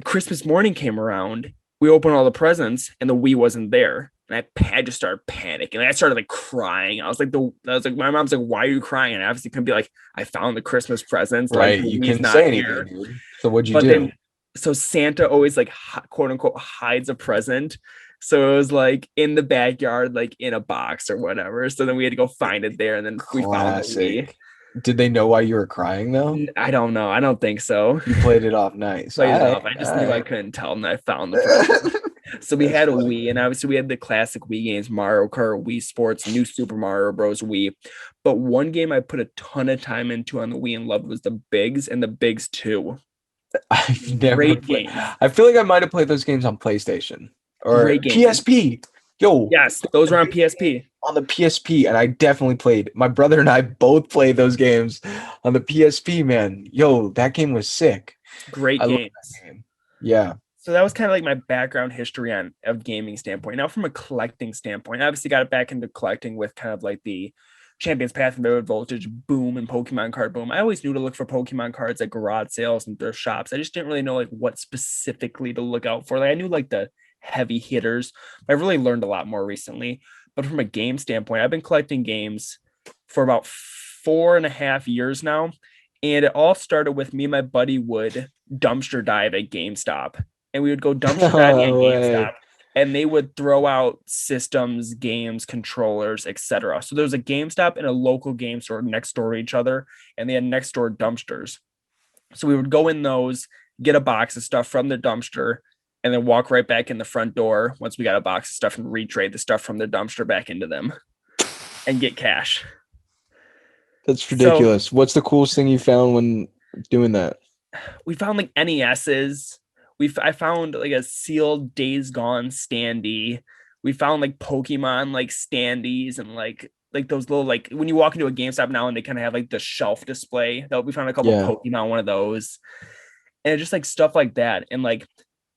Christmas morning came around. We opened all the presents and the Wii wasn't there. And I just started panicking. I started like crying. I was like, my mom's like, why are you crying? And I obviously couldn't be like, I found the Christmas presents. Like Right. the You Wii's couldn't not say anything, here. dude. So what'd you But do? then, so Santa always like quote unquote hides a present. So it was like in the backyard, like in a box or whatever. So then we had to go find it there, and then we found the Wii. Classic. Did they know why you were crying though? I don't know. I don't think so. You played it off nice. All Played it right. off. I All just knew I right. couldn't tell them that I found the present. So we That's had a funny. Wii, and obviously we had the classic Wii games, Mario Kart, Wii Sports, New Super Mario Bros. Wii. But one game I put a ton of time into on the Wii and loved was the Bigs and the Bigs 2. I've never Great played. games. I feel like I might have played those games on PlayStation or Great games. And PSP. Yo, yes, those the were on big PSP. on the PSP, and I definitely played. My brother and I both played those games on the PSP, man. Yo, that game was sick. Great I love games. that game. Yeah. So that was kind of like my background history on of gaming standpoint. Now, from a collecting standpoint, I obviously got back into collecting with kind of like the Champions Path and Vivid Voltage boom and Pokemon card boom. I always knew to look for Pokemon cards at garage sales and thrift shops. I just didn't really know like what specifically to look out for. Like I knew like the heavy hitters. But I've really learned a lot more recently. But from a game standpoint, I've been collecting games for about 4.5 years now. And it all started with me and my buddy would dumpster dive at GameStop, and we would go dumpster diving at No way. GameStop, and they would throw out systems, games, controllers, etc. So there was a GameStop and a local game store next door to each other, and they had next door dumpsters. So we would go in those, get a box of stuff from the dumpster, and then walk right back in the front door once we got a box of stuff and retrade the stuff from the dumpster back into them and get cash. That's So ridiculous. What's the coolest thing you found when doing that? we found like NESs. I found like a sealed Days Gone standee. We found like Pokemon like standees and like those little like when you walk into a GameStop now and they kind of have like the shelf display. That we found a couple Yeah. Pokemon one of those, and just like stuff like that. And like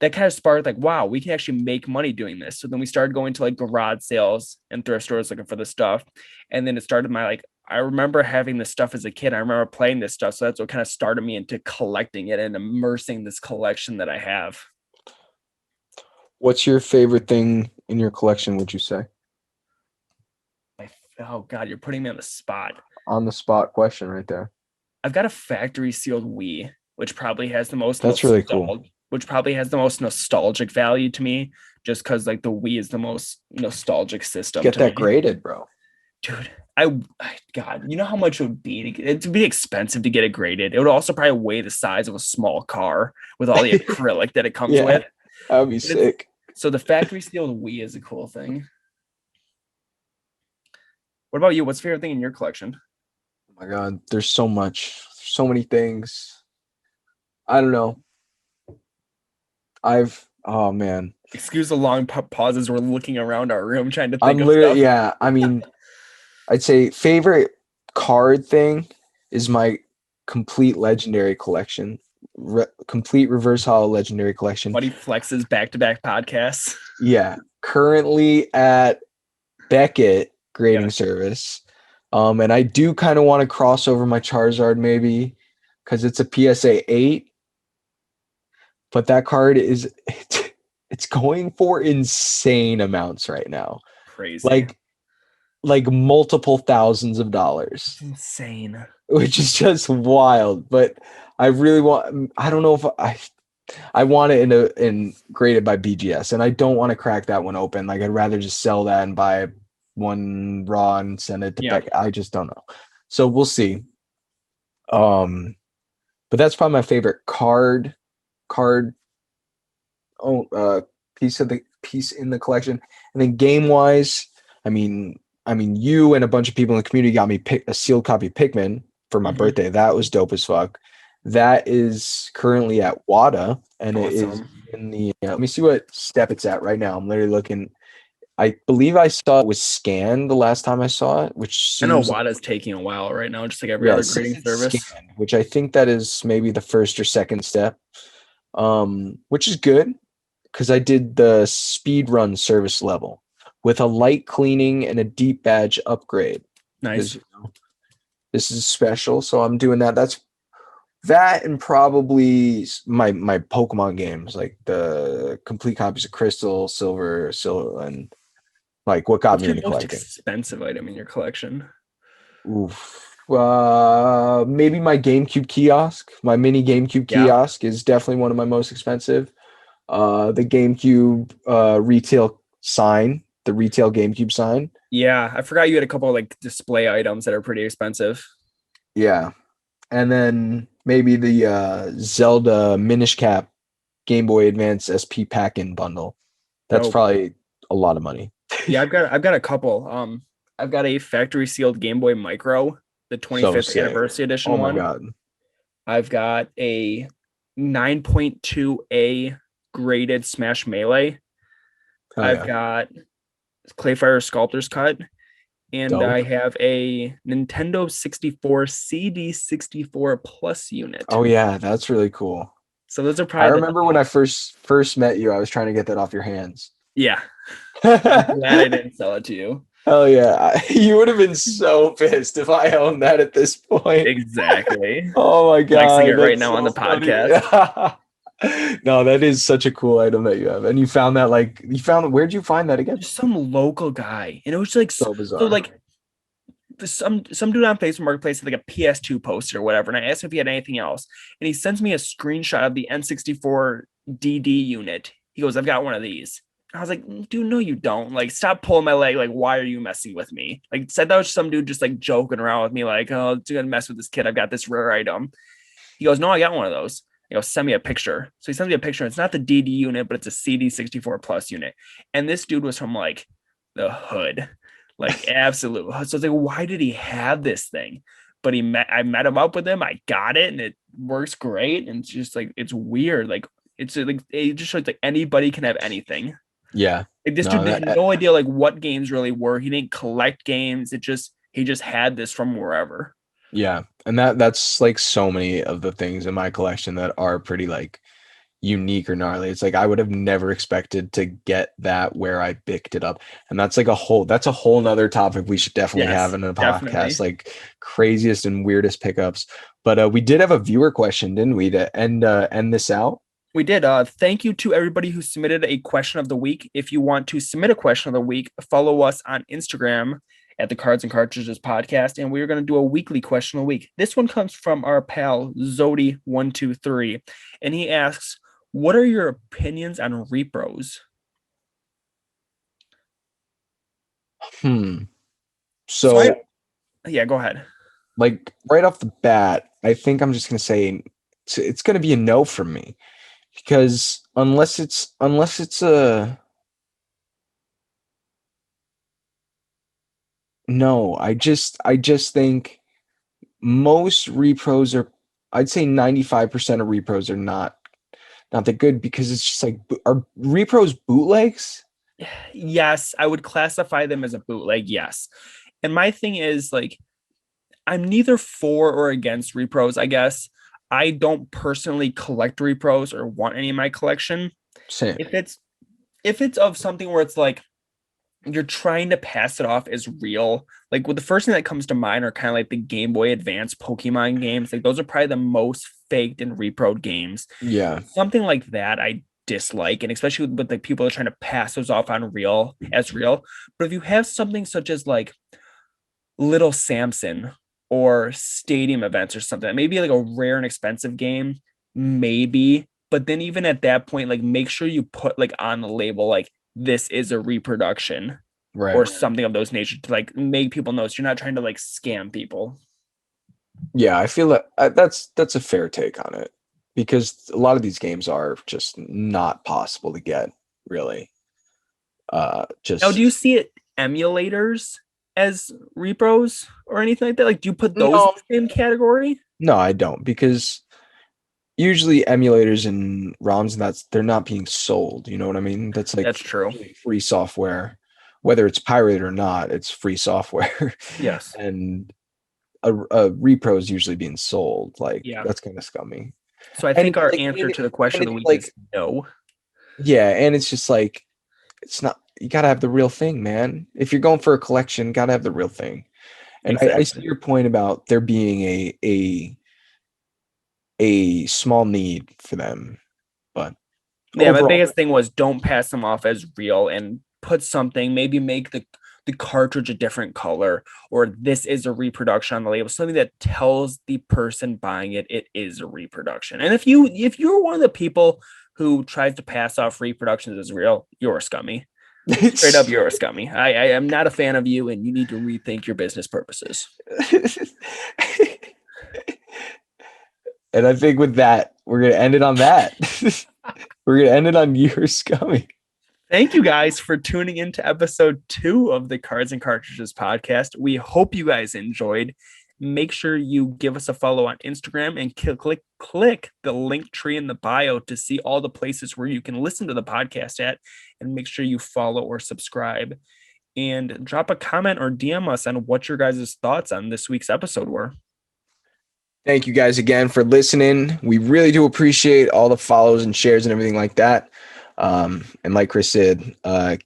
that kind of sparked like, wow, we can actually make money doing this. So then we started going to like garage sales and thrift stores looking for the stuff. And then it started my like I remember having this stuff as a kid. I remember playing this stuff. So that's what kind of started me into collecting it and immersing this collection that I have. What's your favorite thing in your collection, would you say? I, oh God, you're putting me on the spot. On the spot question right there. I've got a factory sealed Wii, which probably has the most That's really cool. nostalgic value to me, just because like the Wii is the most nostalgic system Get to that me. graded, bro. Dude, God, you know how much it would be it'd be expensive to get it graded. It would also probably weigh the size of a small car with all the acrylic that it comes Yeah, with. that would be But it's sick. so the factory sealed Wii is a cool thing. What about you? What's your favorite thing in your collection? Oh my God, there's so much, so many things. I don't know. Oh man, Excuse the long pauses. We're looking around our room trying to think I'm of literally, stuff. yeah. I mean, I'd say favorite card thing is my complete legendary collection, complete reverse hollow legendary collection. Buddy flexes back-to-back podcasts. Yeah, currently at Beckett Yeah. grading service. And I do kind of want to cross over my Charizard maybe because it's a PSA 8, but that card is it's going for insane amounts right now. Crazy. Like like multiple thousands of It's dollars, insane. which is just wild. But I really want, I don't know if I want it in graded by BGS, and I don't want to crack that one open. Like I'd rather just sell that and buy one raw and send it to Yeah. Beck. I just don't know. So we'll see. Um, but that's probably my favorite card oh piece in the collection. And then game wise, I mean, you and a bunch of people in the community got me a sealed copy of Pikmin for my Mhm. birthday. That was dope as fuck. That is currently at WADA, and it is Awesome. in the. Let me see what step it's at right now. I'm literally looking. I believe I saw it was scanned the last time I saw it, which I know seems like WADA's taking a while right now, just like every yeah, other it says grading it's service. scanned, which I think that is maybe the first or second step, which is good because I did the speed run service level with a light cleaning and a deep badge upgrade because Nice. this is special. So I'm doing that. That's that and probably my Pokemon games, like the complete copies of Crystal, Silver, and like what got What's me your into most collecting. expensive item in your collection? Oof. Maybe my GameCube kiosk. My mini GameCube Yeah. kiosk is definitely one of my most expensive. The GameCube retail sign, the retail GameCube sign. Yeah. I forgot you had a couple of like display items that are pretty expensive. Yeah. And then maybe the Zelda Minish Cap Game Boy Advance SP pack-in bundle. That's Dope. probably a lot of money. Yeah, I've got a couple. I've got a factory sealed Game Boy Micro, the So 25th sick. anniversary edition Oh my one. God. I've got a 9.2A graded Smash Melee. Oh I've yeah. got Clayfire Sculptor's Cut, and I Dope. have a Nintendo 64 CD64 Plus unit. Oh yeah, that's really cool. So those are I probably the remember when I top. first met you, I was trying to get that off your hands. Yeah, I'm glad I didn't sell it to you. Hell yeah. You would have been so pissed if I owned that at this point. Exactly. Oh my Flexing it God, right that's now on the so funny. podcast. No, that is such a cool item that you have. And you found that where'd you find that again? Just some local guy, and it was like So so bizarre. like some dude on Facebook Marketplace had like a PS2 poster or whatever, and I asked him if he had anything else, and he sends me a screenshot of the N64 DD unit. He goes, "I've got one of these." I was like, "Dude, no, you don't. Like, stop pulling my leg. Like, why are you messing with me?" Like, said that was some dude just like joking around with me, like, "Oh, it's gonna mess with this kid. I've got this rare item." He goes, "No, I got one of those." He goes, "Send me a picture." So he sends me a picture. It's not the DD unit, but it's a CD64 plus unit. And this dude was from like the hood, like absolute. So I was like, why did he have this thing? But I met him up with him. I got it, and it works great. And it's just like it's weird. Like it's like it just shows like anybody can have anything. Yeah. Like this No, dude had no idea like what games really were. He didn't collect games. He just had this from wherever. yeah. And that's like so many of the things in my collection that are pretty like unique or gnarly. It's like I would have never expected to get that where I picked it up. And that's a whole nother topic we should definitely have Yes, in a podcast, definitely. like craziest and weirdest pickups. But we did have a viewer question, didn't we, to end this out? We did. Thank you to everybody who submitted a question of the week. If you want to submit a question of the week, follow us on Instagram at the Cards and Cartridges podcast, and we're going to do a weekly question of the week. This one comes from our pal Zodi123, and he asks, "What are your opinions on repros?" Hmm. So So yeah, go ahead. like right off the bat, I think I'm just gonna say it's gonna be a no from me because unless it's a no, I just think most repros are, I'd say 95% of repros are not that good because it's just like are repros bootlegs? Yes, I would classify them as a bootleg. Yes, and my thing is like I'm neither for or against repros, I guess. I don't personally collect repros or want any in my collection. Same. If it's if it's of something where it's like you're trying to pass it off as real, like with the first thing that comes to mind are kind of like the Game Boy Advance Pokemon games. Like those are probably the most faked and reproed games. Yeah. Something like that I dislike, and especially with like people are trying to pass those off on real as real. But if you have something such as like Little Samson or stadium events or something, maybe like a rare and expensive game, maybe. But then even at that point, like make sure you put like on the label like this is a reproduction or Right. something of those nature to like make people know so you're not trying to like scam people. Yeah, I feel that that's a fair take on it because a lot of these games are just not possible to get, really. Now, do Just you see it emulators as repros or anything like that? Like, do you put those in no, the same category? no, I don't because usually emulators and ROMs and they're not being sold. You know what I mean? That's like That's true. free software, whether it's pirated or not. It's free software, Yes. and a repro is usually being sold. Like Yeah. that's kind of scummy. So I And think it's our like, answer to the and question of the it's week is like, no. yeah, and it's just like it's not. You gotta have the real thing, man. If you're going for a collection, gotta have the real thing. And I see Exactly. your point about there being a small need for them, but Yeah, my overall, biggest thing was don't pass them off as real and put something, maybe make the cartridge a different color or this is a reproduction on the label, something that tells the person buying it it is a reproduction. And if you're one of the people who tries to pass off reproductions as real, you're scummy. Straight up, it's you're scummy. I am not a fan of you, and you need to rethink your business purposes. and I think with that, we're gonna end it on that. We're gonna end it on your scummy. Thank you guys for tuning into episode 2 of the Cards and Cartridges podcast. We hope you guys enjoyed. Make sure you give us a follow on Instagram and click the link tree in the bio to see all the places where you can listen to the podcast at. And make sure you follow or subscribe and drop a comment or DM us on what your guys' thoughts on this week's episode were. Thank you guys again for listening. We really do appreciate all the follows and shares and everything like that. And like Chris said,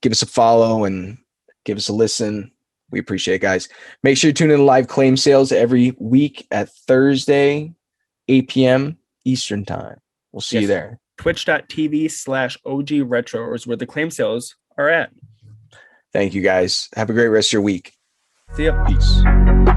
give us a follow and give us a listen. We appreciate it, guys. Make sure you tune in to live claim sales every week at Thursday, 8 p.m. Eastern time. We'll see you Yes, there. twitch.tv/OG Retro is where the claim sales are at. Thank you, guys. Have a great rest of your week. See ya. Peace.